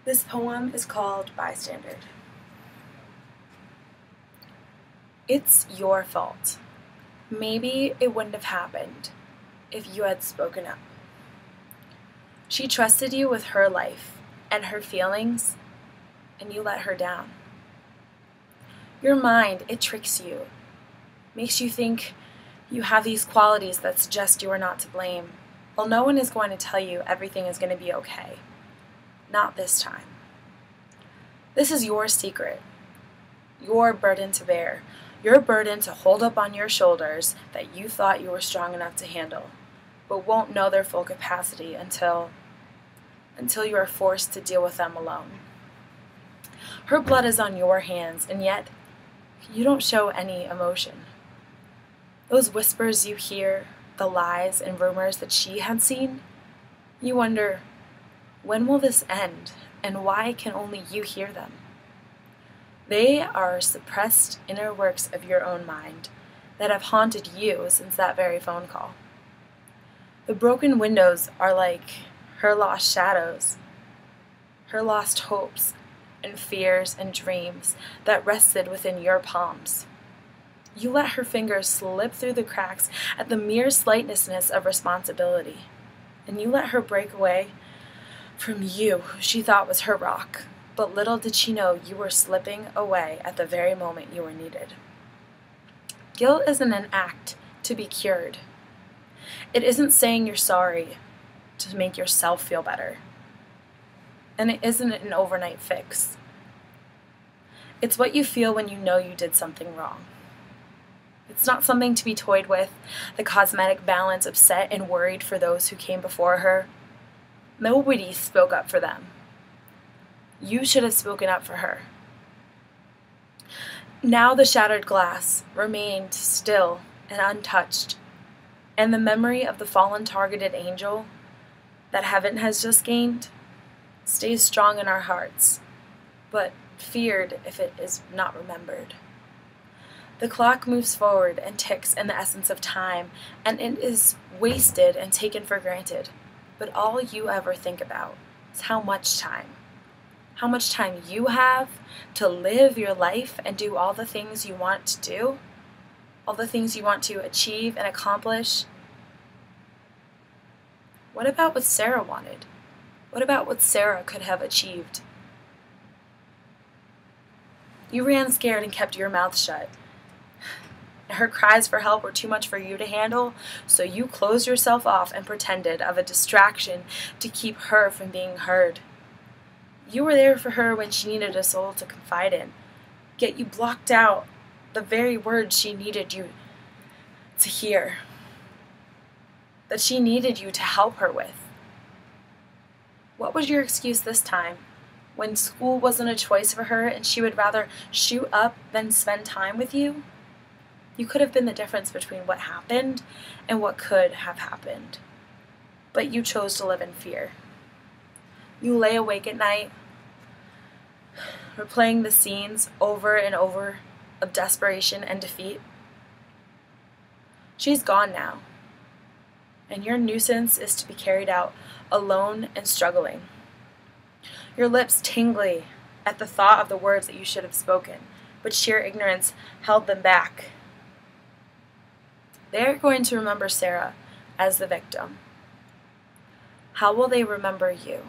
This poem is called Bystander. It's your fault. Maybe it wouldn't have happened if you had spoken up. She trusted you with her life and her feelings, and you let her down. Your mind, it tricks you, makes you think you have these qualities that suggest you are not to blame. Well, no one is going to tell you everything is going to be okay. Not this time. This is your secret, your burden to bear, your burden to hold up on your shoulders that you thought you were strong enough to handle, but won't know their full capacity until you are forced to deal with them alone. Her blood is on your hands, and yet you don't show any emotion. Those whispers you hear, the lies and rumors that she had seen, you wonder, when will this end, and why can only you hear them? They are suppressed inner works of your own mind that have haunted you since that very phone call. The broken windows are like her lost shadows, her lost hopes and fears and dreams that rested within your palms. You let her fingers slip through the cracks at the mere slightness of responsibility, and you let her break away from you, who she thought was her rock, but little did she know you were slipping away at the very moment you were needed. Guilt isn't an act to be cured. It isn't saying you're sorry to make yourself feel better. And it isn't an overnight fix. It's what you feel when you know you did something wrong. It's not something to be toyed with, the cosmetic balance upset and worried for those who came before her. Nobody spoke up for them. You should have spoken up for her. Now the shattered glass remained still and untouched, and the memory of the fallen targeted angel that heaven has just gained stays strong in our hearts, but feared if it is not remembered. The clock moves forward and ticks in the essence of time, and it is wasted and taken for granted. But all you ever think about is how much time you have to live your life and do all the things you want to do, all the things you want to achieve and accomplish. What about what Sarah wanted? What about what Sarah could have achieved? You ran scared and kept your mouth shut. Her cries for help were too much for you to handle, so you closed yourself off and pretended of a distraction to keep her from being heard. You were there for her when she needed a soul to confide in, yet you blocked out the very words she needed you to hear, that she needed you to help her with. What was your excuse this time, when school wasn't a choice for her and she would rather shoot up than spend time with you? You could have been the difference between what happened and what could have happened. But you chose to live in fear. You lay awake at night, replaying the scenes over and over of desperation and defeat. She's gone now, and your nuisance is to be carried out alone and struggling. Your lips tingly at the thought of the words that you should have spoken, but sheer ignorance held them back. They're going to remember Sarah as the victim. How will they remember you?